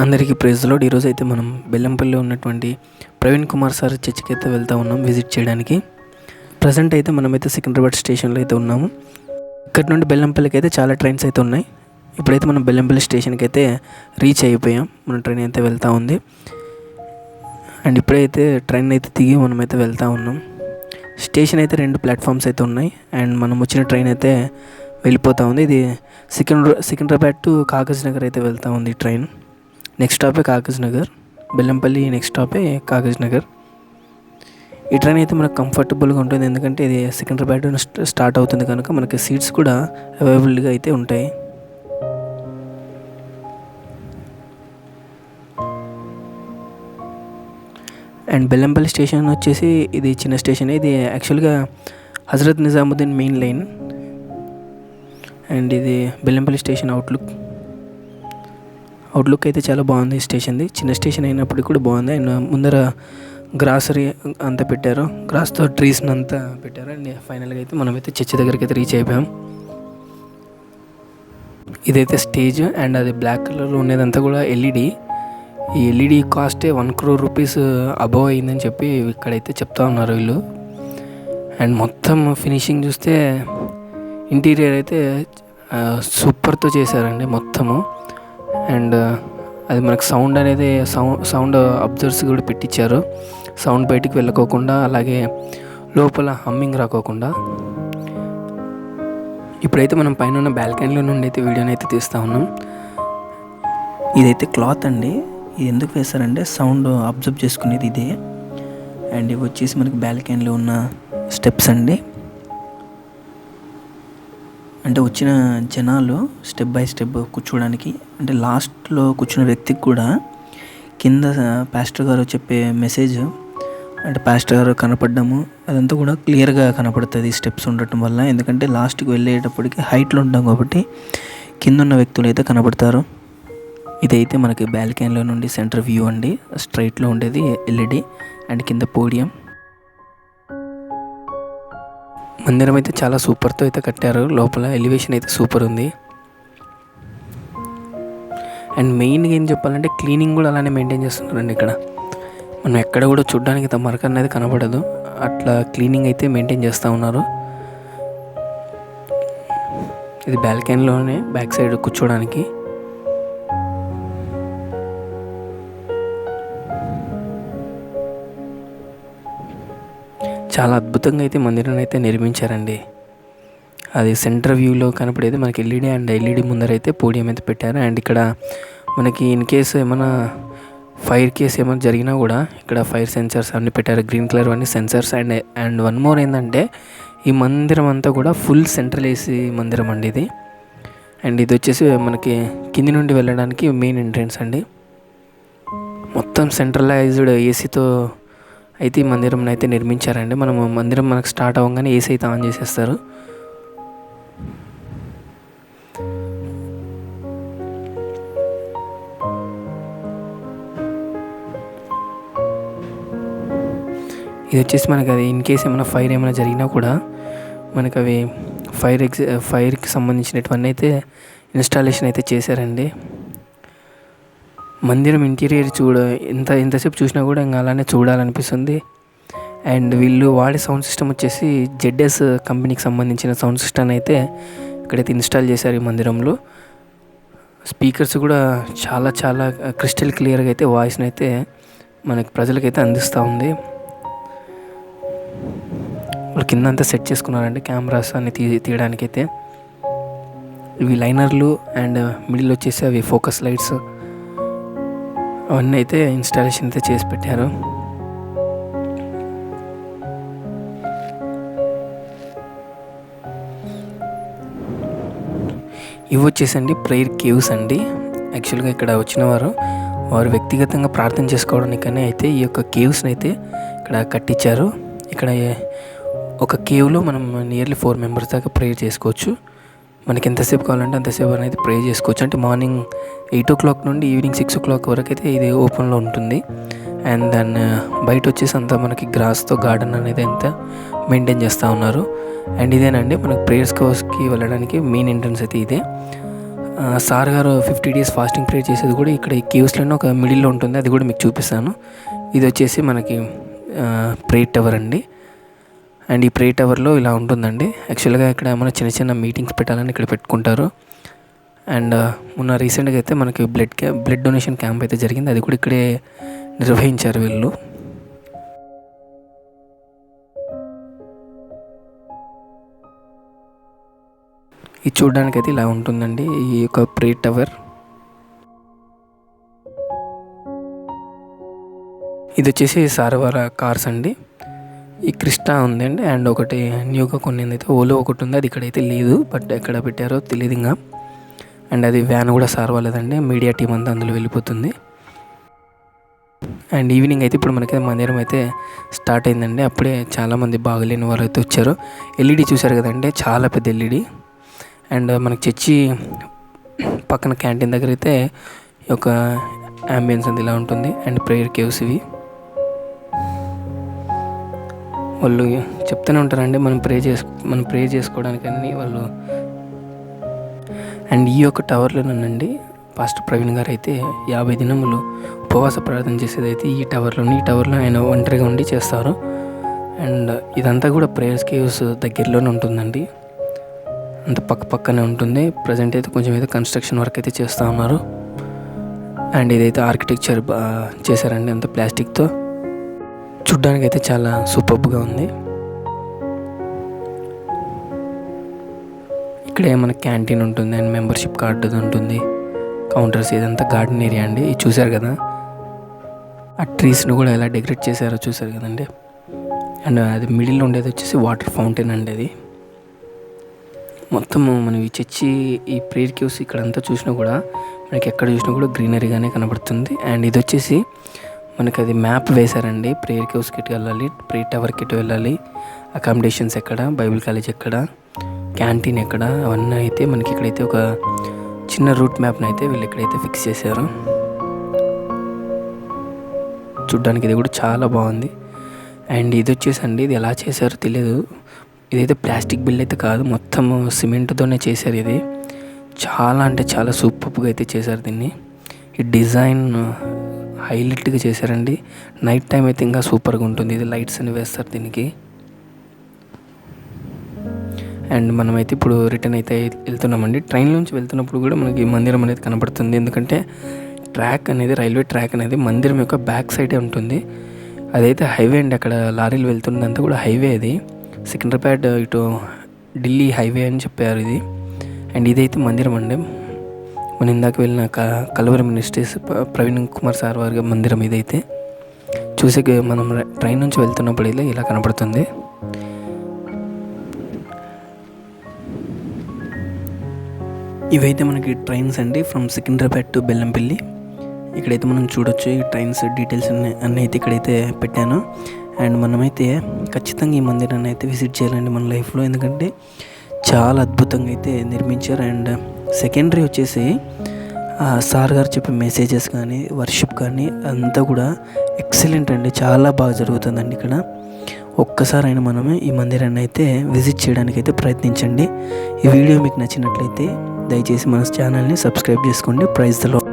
అందరికీ praise lord. ఈరోజు అయితే మనం బెల్లంపల్లిలో ఉన్నటువంటి ప్రవీణ్ కుమార్ సార్ చర్చికి అయితే వెళ్తూ ఉన్నాం విజిట్ చేయడానికి. ప్రజెంట్ అయితే మనమైతే సికింద్రాబాద్ స్టేషన్లో అయితే ఉన్నాము. ఇక్కడ నుండి బెల్లంపల్లికి అయితే చాలా ట్రైన్స్ అయితే ఉన్నాయి. ఇప్పుడైతే మనం బెల్లంపల్లి స్టేషన్కి అయితే రీచ్ అయిపోయాం. మన ట్రైన్ అయితే వెళ్తూ ఉంది. అండ్ ఇప్పుడైతే ట్రైన్ అయితే దిగి మనమైతే వెళ్తూ ఉన్నాం. స్టేషన్ అయితే 2 ప్లాట్ఫామ్స్ అయితే ఉన్నాయి. అండ్ మనం వచ్చిన ట్రైన్ అయితే వెళ్ళిపోతూ ఉంది. ఇది సికింద్రాబాద్ టు కాగజ్ నగర్ అయితే వెళ్తూ ఉంది ఈ ట్రైన్. నెక్స్ట్ స్టాపే కాగజ్ నగర్, బెల్లంపల్లి నెక్స్ట్ స్టాపే కాగజ్ నగర్. ఈ ట్రైన్ అయితే మనకు కంఫర్టబుల్గా ఉంటుంది, ఎందుకంటే ఇది సికింద్రాబాద్ స్టార్ట్ అవుతుంది కనుక మనకి సీట్స్ కూడా అవైలబుల్గా అయితే ఉంటాయి. అండ్ బెల్లంపల్లి స్టేషన్ వచ్చేసి ఇది చిన్న స్టేషన్. ఇది యాక్చువల్గా Hazrat Nizamuddin main line. And ఇది బెల్లంపల్లి స్టేషన్ అవుట్లుక్ అయితే చాలా బాగుంది ఈ స్టేషన్ది. చిన్న స్టేషన్ అయినప్పటికీ కూడా బాగుంది. అండ్ ముందర గ్రాసరీ అంతా పెట్టారు, గ్రాస్తో ట్రీస్ని అంతా పెట్టారు. అండ్ ఫైనల్గా అయితే మనమైతే చర్చి దగ్గరికి అయితే రీచ్ అయిపోయాం. ఇదైతే స్టేజ్. అండ్ అది బ్లాక్ కలర్లో ఉండేదంతా కూడా ఎల్ఈడి. ఈ ఎల్ఈడి కాస్టే 1 crore రూపీస్ అబవ్ అయిందని చెప్పి ఇక్కడైతే చెప్తా ఉన్నారు వీళ్ళు. అండ్ మొత్తం ఫినిషింగ్ చూస్తే ఇంటీరియర్ అయితే సూపర్తో చేశారండి మొత్తము. అండ్ అది మనకు సౌండ్ అనేది సౌండ్ అబ్జర్వర్స్ కూడా పెట్టించారు, సౌండ్ బయటికి వెళ్ళకోకుండా, అలాగే లోపల హమ్మింగ్ రాకోకుండా. ఇప్పుడైతే మనం పైన ఉన్న బాల్కనీలో నుండి అయితే వీడియోని అయితే తీస్తూ ఉన్నాం. ఇదైతే క్లాత్ అండి. ఇది ఎందుకు వేస్తారంటే సౌండ్ అబ్జర్వ్ చేసుకునేది ఇదే. అండ్ ఇవి వచ్చేసి మనకి బాల్కనీలో ఉన్న స్టెప్స్ అండి. అంటే వచ్చిన జనాలు స్టెప్ బై స్టెప్ కూర్చోడానికి, అంటే లాస్ట్లో కూర్చున్న వ్యక్తికి కూడా కింద పాస్టర్ గారు చెప్పే మెసేజ్, అంటే పాస్టర్ గారు కనపడము అదంతా కూడా క్లియర్గా కనపడుతుంది స్టెప్స్ ఉండటం వల్ల. ఎందుకంటే లాస్ట్కి వెళ్ళేటప్పటికి హైట్లో ఉంటాం కాబట్టి కింద ఉన్న వ్యక్తులు అయితే కనపడతారు. ఇదైతే మనకి బాల్కనీలో నుండి సెంటర్ వ్యూ అండి. స్ట్రైట్లో ఉండేది ఎల్ఈడి అండ్ కింద పోడియం. మందిరం అయితే చాలా సూపర్తో అయితే కట్టారు. లోపల ఎలివేషన్ అయితే సూపర్ ఉంది. అండ్ మెయిన్గా ఏం చెప్పాలంటే క్లీనింగ్ కూడా అలానే మెయింటైన్ చేస్తున్నారండి. ఇక్కడ మనం ఎక్కడ కూడా చూడడానికి మరక అనేది కనపడదు, అట్లా క్లీనింగ్ అయితే మెయింటైన్ చేస్తూ ఉన్నారు. ఇది బాల్కనీలోనే బ్యాక్ సైడ్ కూర్చోడానికి. చాలా అద్భుతంగా అయితే మందిరాన్ని అయితే నిర్మించారండి. అది సెంటర్ వ్యూలో కనపడేది మనకి ఎల్ఈడి. అండ్ ఎల్ఈడి ముందర అయితే పోడియం అయితే పెట్టారు. అండ్ ఇక్కడ మనకి ఇన్ కేసు ఏమైనా ఫైర్ కేసు ఏమైనా జరిగినా కూడా ఇక్కడ ఫైర్ సెన్సర్స్ అన్నీ పెట్టారు, గ్రీన్ కలర్ అన్నీ సెన్సర్స్. అండ్ వన్ మోర్ ఏంటంటే ఈ మందిరం అంతా కూడా ఫుల్ సెంట్రల్ ఏసీ మందిరం అండి ఇది. అండ్ ఇది వచ్చేసి మనకి కింది నుండి వెళ్ళడానికి మెయిన్ ఎంట్రన్స్ అండి. మొత్తం సెంట్రలైజ్డ్ ఏసీతో అయితే ఈ మందిరం అయితే నిర్మించారండి. మందిరం మనకు స్టార్ట్ అవ్వగానే ఏసీ అయితే ఆన్ చేసేస్తారు. ఇది వచ్చేసి మనకి అది ఇన్ కేస్ ఏమైనా ఫైర్ ఏమైనా జరిగినా కూడా మనకు అవి ఫైర్కి సంబంధించినటువన్నీ అయితే ఇన్స్టాలేషన్ అయితే చేశారండి. మందిరం ఇంటీరియర్ ఎంతసేపు చూసినా కూడా ఇంకా అలానే చూడాలనిపిస్తుంది. అండ్ వీళ్ళు వాడే సౌండ్ సిస్టమ్ వచ్చేసి జెడ్ఎస్ కంపెనీకి సంబంధించిన సౌండ్ సిస్టమ్ అయితే ఇక్కడైతే ఇన్స్టాల్ చేశారు ఈ మందిరంలో. స్పీకర్స్ కూడా చాలా చాలా క్రిస్టల్ క్లియర్గా అయితే వాయిస్ని అయితే మనకి ప్రజలకైతే అందిస్తూ ఉంది. వాళ్ళు కింద అంతా సెట్ చేసుకున్నారండి కెమెరాస్ అన్ని తీయడానికైతే. ఇవి లైనర్లు అండ్ మిడిల్ వచ్చేసి అవి ఫోకస్ లైట్స్ అవన్నీ అయితే ఇన్స్టాలేషన్ అయితే చేసి పెట్టారు. ఇవి వచ్చేసండి ప్రేయర్ కేవ్స్ అండి. యాక్చువల్గా ఇక్కడ వచ్చిన వారు వ్యక్తిగతంగా ప్రార్థన చేసుకోవడానికనే అయితే ఈ యొక్క కేవ్స్ని అయితే ఇక్కడ కట్టించారు. ఇక్కడ ఒక కేవ్లో మనం నియర్లీ 4 members దాకా ప్రేయర్ చేసుకోవచ్చు. మనకి ఎంతసేపు కావాలంటే అంతసేపు అనేది ప్రే చేసుకోవచ్చు. అంటే మార్నింగ్ 8 o'clock నుండి ఈవినింగ్ 6 o'clock వరకు అయితే ఇది ఓపెన్లో ఉంటుంది. అండ్ దాన్ని బయట వచ్చేసి అంతా మనకి గ్రాస్తో గార్డెన్ అనేది అంతా మెయింటైన్ చేస్తూ ఉన్నారు. అండ్ ఇదేనండి మనకు ప్రేయర్స్ కోర్స్కి వెళ్ళడానికి మెయిన్ ఎంట్రన్స్ అయితే ఇదే. సార్ గారు 50 days ఫాస్టింగ్ ప్రేయర్ చేసేది కూడా ఇక్కడ ఈ కేవ్స్లోనే ఒక మిడిల్లో ఉంటుంది, అది కూడా మీకు చూపిస్తాను. ఇది వచ్చేసి మనకి ప్రేయర్ టవర్ అండి. అండ్ ఈ ప్రేయర్ టవర్లో ఇలా ఉంటుందండి. యాక్చువల్గా ఇక్కడ మన చిన్న చిన్న మీటింగ్స్ పెట్టాలని ఇక్కడ పెట్టుకుంటారు. అండ్ మొన్న రీసెంట్గా అయితే మనకి బ్లడ్ డొనేషన్ క్యాంప్ అయితే జరిగింది, అది కూడా ఇక్కడే నిర్వహించారు వీళ్ళు. ఇది చూడడానికి అయితే ఇలా ఉంటుందండి ఈ యొక్క ప్రేయర్ టవర్. ఇది వచ్చేసి సారవార కార్స్ అండి. ఈ క్రిస్టా ఉందండి, అండ్ ఒకటి న్యూగా కొన్నింది అయితే ఓలో ఒకటి ఉంది, అది ఇక్కడైతే లేదు, బట్ ఎక్కడ పెట్టారో తెలియదు ఇంకా. అండ్ అది వ్యాన్ కూడా సారవాలేదండి, మీడియా టీం అంతా అందులో వెళ్ళిపోతుంది. అండ్ ఈవినింగ్ అయితే ఇప్పుడు మనకి మందిరం అయితే స్టార్ట్ అయిందండి. అప్పుడే చాలామంది బాగలేని వారు అయితే వచ్చారు. ఎల్ఈడి చూశారు కదండి, చాలా పెద్ద ఎల్ఈడి. అండ్ మనకి చర్చి పక్కన క్యాంటీన్ దగ్గర అయితే ఒక అంబియన్స్ అంతా ఇలా ఉంటుంది. అండ్ ప్రేయర్ కేవ్స్ ఇవి. వాళ్ళు చెప్తూనే ఉంటారండి మనం ప్రే చేసుకోవడానికని వాళ్ళు. అండ్ ఈ యొక్క టవర్లోనండి పాస్టర్ ప్రవీణ్ గారు అయితే 50 దినములు ఉపవాస ప్రార్థన చేసేది అయితే ఈ టవర్లో ఆయన ఒంటరిగా ఉండి చేస్తారు. అండ్ ఇదంతా కూడా ప్రేయర్స్ కేవ్స్ దగ్గరలోనే ఉంటుందండి, అంత పక్కనే ఉంటుంది. ప్రజెంట్ అయితే కొంచెం అయితే కన్స్ట్రక్షన్ వర్క్ అయితే చేస్తూ ఉన్నారు. అండ్ ఇదైతే ఆర్కిటెక్చర్ చేశారండి, అంత ప్లాస్టిక్తో. చూడ్డానికి అయితే చాలా సూపర్గా ఉంది. ఇక్కడే మన క్యాంటీన్ ఉంటుంది, అండ్ మెంబర్షిప్ కార్డు ఉంటుంది, కౌంటర్స్. ఇదంతా గార్డెన్ ఏరియా అండి. ఇది చూసారు కదా, ఆ ట్రీస్ను కూడా ఎలా డెకరేట్ చేశారో చూసారు కదండి. అండ్ అది మిడిల్లో ఉండేది వచ్చేసి వాటర్ ఫౌంటైన్ అండి. అది మొత్తము మనం ఈ చర్చి ఈ ప్రేయర్ కేవ్స్ ఇక్కడంతా చూసినా కూడా మనకి ఎక్కడ చూసినా కూడా గ్రీనరీగానే కనబడుతుంది. అండ్ ఇది వచ్చేసి మనకి అది మ్యాప్ వేశారండి. ప్రేయర్ కేవ్స్ కిట్ వెళ్ళాలి, ప్రేయర్ టవర్ కిట్ వెళ్ళాలి, అకామిడేషన్స్ ఎక్కడ, బైబిల్ కాలేజ్ ఎక్కడ, క్యాంటీన్ ఎక్కడ, అవన్నీ అయితే మనకి ఇక్కడైతే ఒక చిన్న రూట్ మ్యాప్ని అయితే వీళ్ళు ఇక్కడైతే ఫిక్స్ చేశారు. చూడ్డానికి ఇది కూడా చాలా బాగుంది. అండ్ ఇది వచ్చేసండి, ఇది ఎలా చేశారో తెలియదు, ఇదైతే ప్లాస్టిక్ బిల్ అయితే కాదు, మొత్తం సిమెంట్తోనే చేశారు. ఇది చాలా అంటే చాలా సూపర్గా అయితే చేశారు దీన్ని. ఈ డిజైన్ హైలైట్గా చేశారండి. నైట్ టైం అయితే ఇంకా సూపర్గా ఉంటుంది. ఇది లైట్స్ అని వేస్తారు దీనికి. అండ్ మనమైతే ఇప్పుడు రిటర్న్ అయితే వెళ్తున్నామండి. ట్రైన్ నుంచి వెళ్తున్నప్పుడు కూడా మనకి మందిరం అనేది కనబడుతుంది, ఎందుకంటే రైల్వే ట్రాక్ అనేది మందిరం యొక్క బ్యాక్ సైడే ఉంటుంది. అదైతే హైవే అండి, అక్కడ లారీలు వెళ్తున్నదంతా కూడా హైవే. అది సికింద్రాబాద్ ఇటు ఢిల్లీ హైవే అని చెప్పారు ఇది. అండ్ ఇదైతే మందిరం అండి, మనం ఇందాక వెళ్ళిన Calvary ministries Praveen Kumar sir వారి మందిరం. ఇదైతే చూసే మనం ట్రైన్ నుంచి వెళ్తున్నప్పుడు ఇలా కనపడుతుంది. ఇవైతే మనకి ట్రైన్స్ అండి, ఫ్రమ్ సికింద్రాబాద్ టు బెల్లంపల్లి. ఇక్కడైతే మనం చూడొచ్చు ఈ ట్రైన్స్ డీటెయిల్స్ అన్నీ అయితే ఇక్కడైతే పెట్టాను. అండ్ మనమైతే ఖచ్చితంగా ఈ మందిరాన్ని అయితే విజిట్ చేయాలండి మన లైఫ్లో, ఎందుకంటే చాలా అద్భుతంగా అయితే నిర్మించారు. అండ్ సెకండరీ వచ్చేసి సార్ గారు చెప్పే మెసేజెస్ కానీ వర్షిప్ కానీ అంతా కూడా ఎక్సలెంట్ అండి, చాలా బాగా జరుగుతుందండి ఇక్కడ. ఒక్కసారైనా మనమే ఈ మందిరాన్ని అయితే విజిట్ చేయడానికి అయితే ప్రయత్నించండి. ఈ వీడియో మీకు నచ్చినట్లయితే దయచేసి మన ఛానల్ని సబ్స్క్రైబ్ చేసుకోండి. Praise the lord.